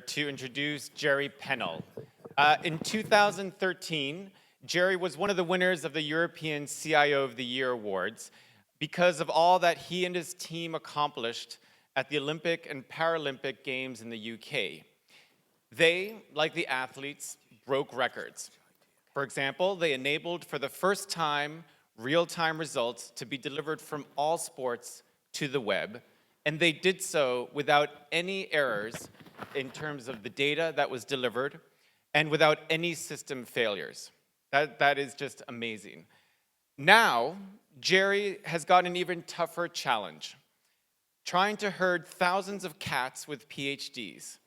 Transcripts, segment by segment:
to introduce Gerry Pennel. In 2013, Gerry was one of the winners of the European CIO of the Year Awards because of all that he and his team accomplished at the Olympic and Paralympic Games in the UK. They, like the athletes, broke records. For example, they enabled for the first time real-time results to be delivered from all sports to the web, and they did so without any errors in terms of the data that was delivered and without any system failures. That is just amazing. Now, Gerry has got an even tougher challenge, trying to herd thousands of cats with PhDs.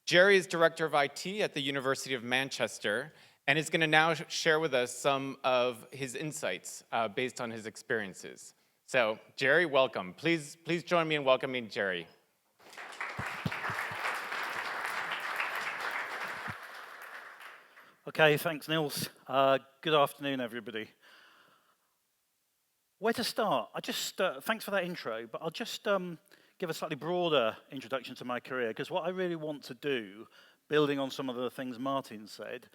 Gerry is Director of IT at the University of Manchester and is going to now share with us some of his insights based on his experiences. So, Gerry, welcome. Please join me in welcoming Gerry. Okay, thanks, Nils. Good afternoon, everybody. Where to start? Thanks for that intro, but I'll just give a slightly broader introduction to my career, because what I really want to do, building on some of the things Martin said,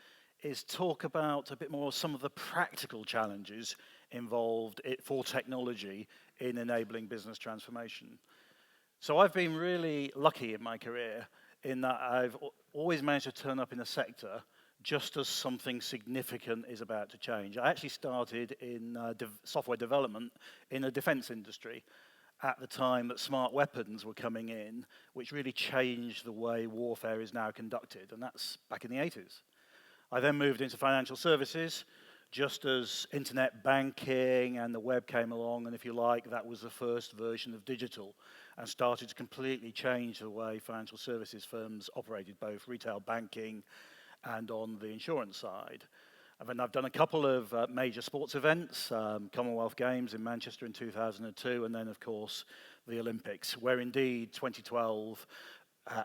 is talk about a bit more some of the practical challenges involved for technology in enabling business transformation. So I've been really lucky in my career in that I've always managed to turn up in a sector just as something significant is about to change. I actually started in software development in the defense industry at the time that smart weapons were coming in, which really changed the way warfare is now conducted, and that's back in the 80s. I then moved into financial services, just as internet banking and the web came along, and if you like, that was the first version of digital, and started to completely change the way financial services firms operated, both retail banking and on the insurance side. And then I've done a couple of major sports events, Commonwealth Games in Manchester in 2002, and then, of course, the Olympics, where indeed 2012,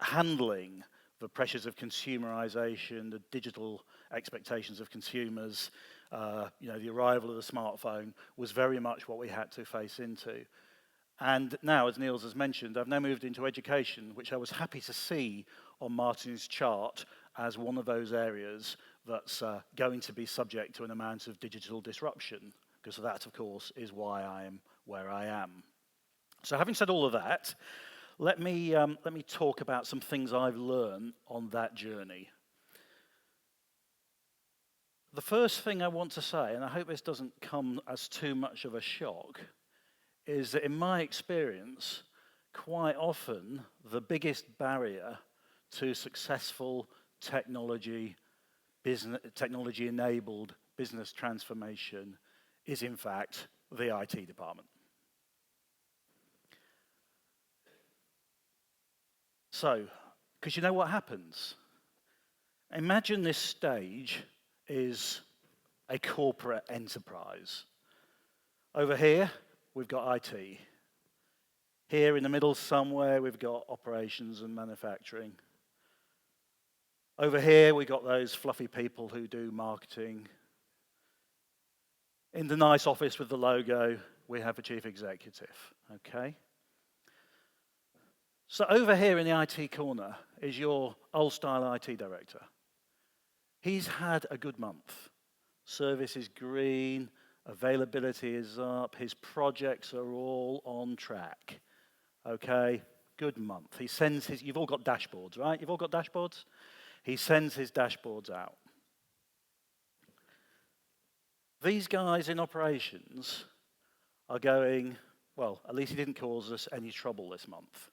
handling the pressures of consumerization, the digital expectations of consumers, the arrival of the smartphone was very much what we had to face into. And now, as Niels has mentioned, I've now moved into education, which I was happy to see on Martin's chart as one of those areas that's going to be subject to an amount of digital disruption, because that, of course, is why I am where I am. So having said all of that, let me talk about some things I've learned on that journey. The first thing I want to say, and I hope this doesn't come as too much of a shock, is that in my experience, quite often the biggest barrier to successful technology-enabled business transformation is, in fact, the IT department. So, because you know what happens? Imagine this stage is a corporate enterprise. Over here, we've got IT. Here in the middle somewhere, we've got operations and manufacturing. Over here, we've got those fluffy people who do marketing. In the nice office with the logo, we have a chief executive, okay? So over here in the IT corner is your old-style IT director. He's had a good month. Service is green, availability is up, his projects are all on track. Okay, good month. He sends his, you've all got dashboards, right? You've all got dashboards? He sends his dashboards out. These guys in operations are going, well, at least he didn't cause us any trouble this month.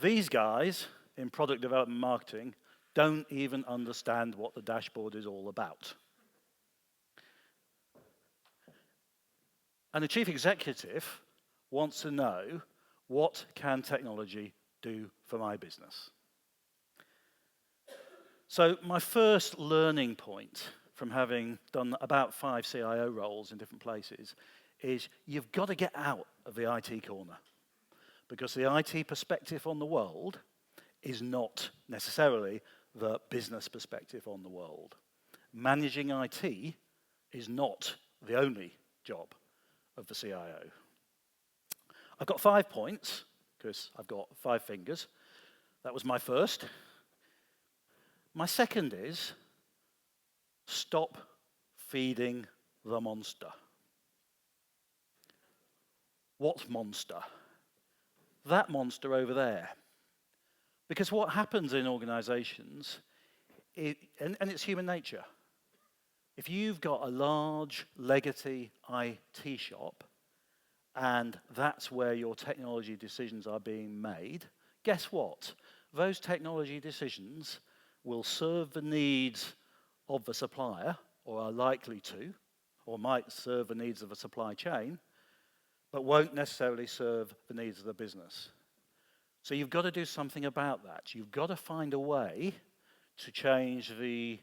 These guys in product development marketing don't even understand what the dashboard is all about. And the chief executive wants to know, what can technology do for my business? So my first learning point from having done about 5 CIO roles in different places is you've got to get out of the IT corner, because the IT perspective on the world is not necessarily the business perspective on the world. Managing IT is not the only job of the CIO. I've got 5 points because I've got 5 fingers. That was my first. My second is stop feeding the monster. What monster? That monster over there. Because what happens in organizations, and it's human nature, if you've got a large legacy IT shop, and that's where your technology decisions are being made, guess what? Those technology decisions will serve the needs of the supplier, or are likely to, or might serve the needs of a supply chain, but won't necessarily serve the needs of the business. So you've got to do something about that. You've got to find a way to change the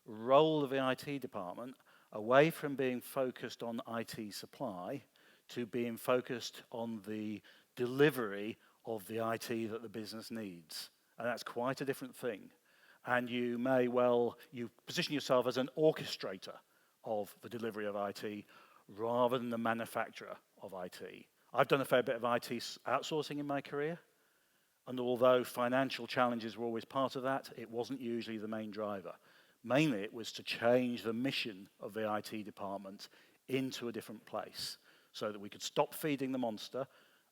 role of the IT department away from being focused on IT supply to being focused on the delivery of the IT that the business needs. And that's quite a different thing. And you position yourself as an orchestrator of the delivery of IT rather than the manufacturer of IT. I've done a fair bit of IT outsourcing in my career, and although financial challenges were always part of that, it wasn't usually the main driver. Mainly it was to change the mission of the IT department into a different place so that we could stop feeding the monster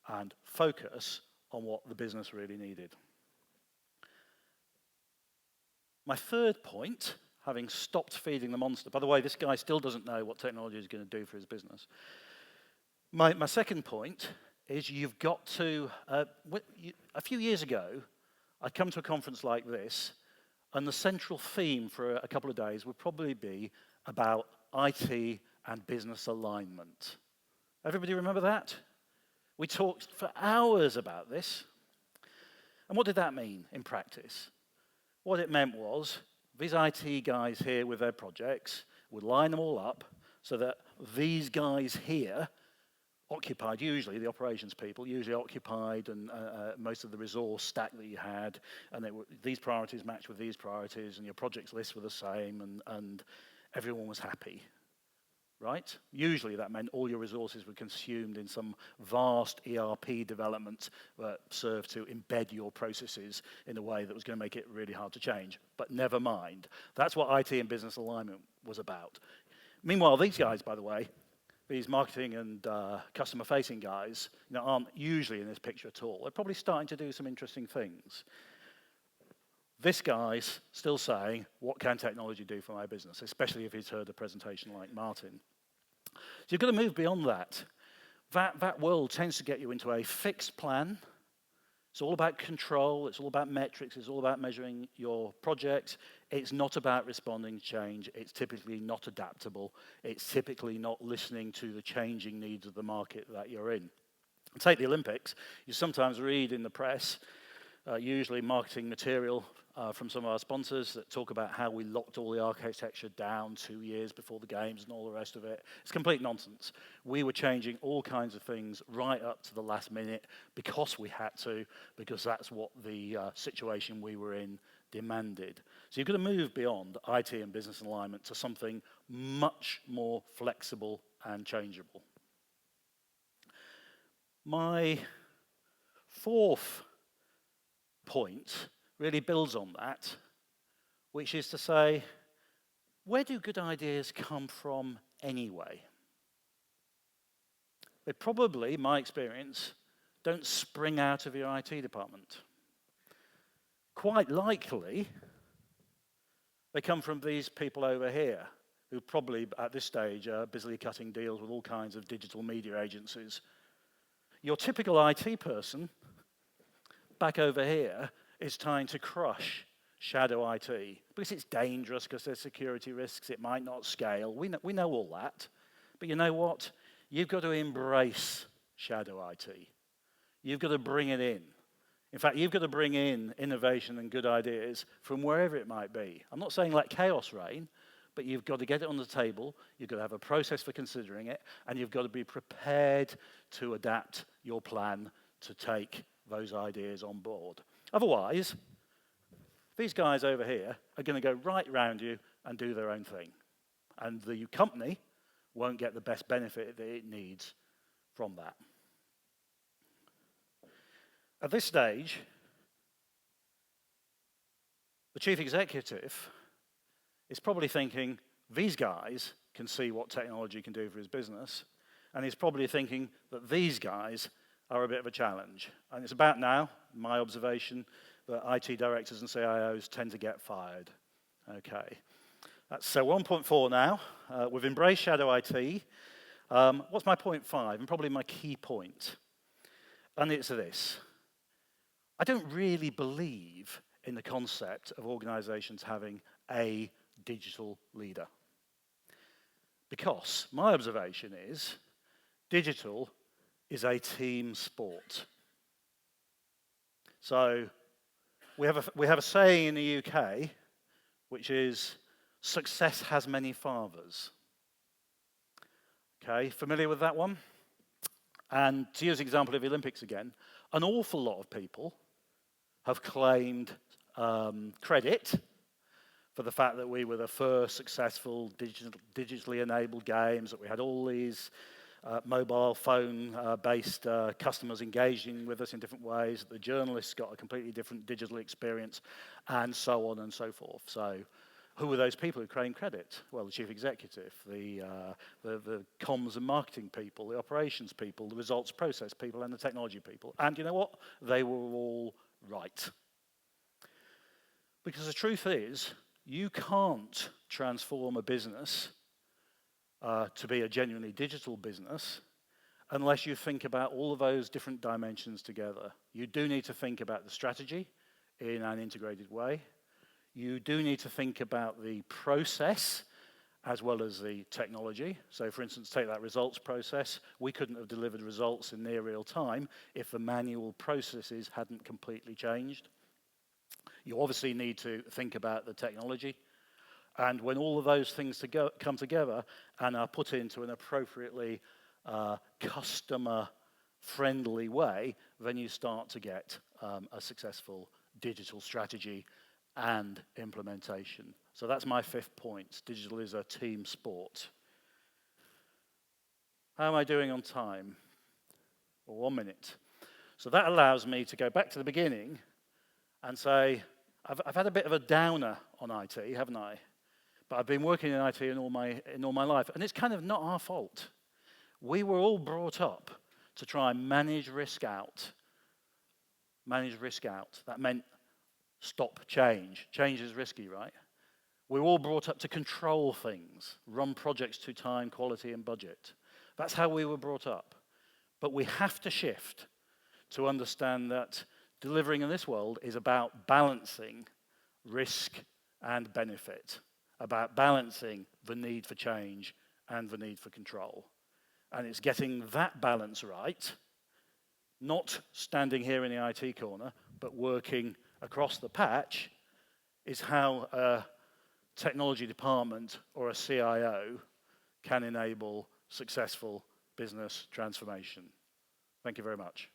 and focus on what the business really needed. My third point, having stopped feeding the monster, by the way, this guy still doesn't know what technology is going to do for his business. My second point is you've got to, a few years ago, I'd come to a conference like this, and the central theme for a couple of days would probably be about IT and business alignment. Everybody remember that? We talked for hours about this. And what did that mean in practice? What it meant was these IT guys here with their projects would line them all up so that these guys here occupied, usually the operations people, usually occupied and most of the resource stack that you had, and these priorities matched with these priorities, and your projects lists were the same, and everyone was happy, right? Usually that meant all your resources were consumed in some vast ERP development that served to embed your processes in a way that was going to make it really hard to change. But never mind. That's what IT and business alignment was about. Meanwhile, these guys, by the way, these marketing and customer-facing guys, aren't usually in this picture at all. They're probably starting to do some interesting things. This guy's still saying, what can technology do for my business, especially if he's heard a presentation like Martin. So you've got to move beyond that. That world tends to get you into a fixed plan. It's all about control, it's all about metrics, it's all about measuring your projects. It's not about responding to change, it's typically not adaptable, it's typically not listening to the changing needs of the market that you're in. Take the Olympics, you sometimes read in the press, usually marketing material from some of our sponsors that talk about how we locked all the architecture down 2 years before the games and all the rest of it. It's complete nonsense. We were changing all kinds of things right up to the last minute because we had to, because that's what the situation we were in demanded. So you've got to move beyond IT and business alignment to something much more flexible and changeable. My fourth point really builds on that, which is to say, where do good ideas come from anyway? They probably, my experience, don't spring out of your IT department. Quite likely, they come from these people over here, who probably at this stage are busily cutting deals with all kinds of digital media agencies. Your typical IT person back over here is trying to crush shadow IT because it's dangerous, because there's security risks, it might not scale. We know all that. But you know what? You've got to embrace shadow IT. You've got to bring it in. In fact, you've got to bring in innovation and good ideas from wherever it might be. I'm not saying let chaos reign, but you've got to get it on the table, you've got to have a process for considering it, and you've got to be prepared to adapt your plan to take those ideas on board. Otherwise, these guys over here are going to go right round you and do their own thing. And the company won't get the best benefit that it needs from that. At this stage, the chief executive is probably thinking, these guys can see what technology can do for his business, and he's probably thinking that these guys are a bit of a challenge. And it's about now, my observation, that IT directors and CIOs tend to get fired. Okay. That's 1.4 now. We've embraced shadow IT. What's my point 5, and probably my key point? And it's this. I don't really believe in the concept of organizations having a digital leader. Because my observation is digital is a team sport. So we have a saying in the UK, which is, success has many fathers. Okay, familiar with that one? And to use the example of the Olympics again, an awful lot of people have claimed credit for the fact that we were the first successful digitally enabled games, that we had all these mobile phone-based customers engaging with us in different ways, that the journalists got a completely different digital experience, and so on and so forth. So who were those people who claimed credit? Well, the chief executive, the comms and marketing people, the operations people, the results process people, and the technology people. And you know what? They were all right. Because the truth is, you can't transform a business to be a genuinely digital business unless you think about all of those different dimensions together. You do need to think about the strategy in an integrated way. You do need to think about the process as well as the technology. So for instance, take that results process. We couldn't have delivered results in near real time if the manual processes hadn't completely changed. You obviously need to think about the technology. And when all of those things come together and are put into an appropriately customer-friendly way, then you start to get a successful digital strategy and implementation. So that's my 5th point. Digital is a team sport. How am I doing on time? Well, 1 minute. So that allows me to go back to the beginning and say, I've had a bit of a downer on IT, haven't I? But I've been working in IT in all my life, and it's kind of not our fault. We were all brought up to try and manage risk out. Manage risk out. That meant stop change. Change is risky, right? We were all brought up to control things, run projects to time, quality, and budget. That's how we were brought up. But we have to shift to understand that delivering in this world is about balancing risk and benefit, about balancing the need for change and the need for control. And it's getting that balance right, not standing here in the IT corner, but working across the patch, is how a technology department or a CIO can enable successful business transformation. Thank you very much.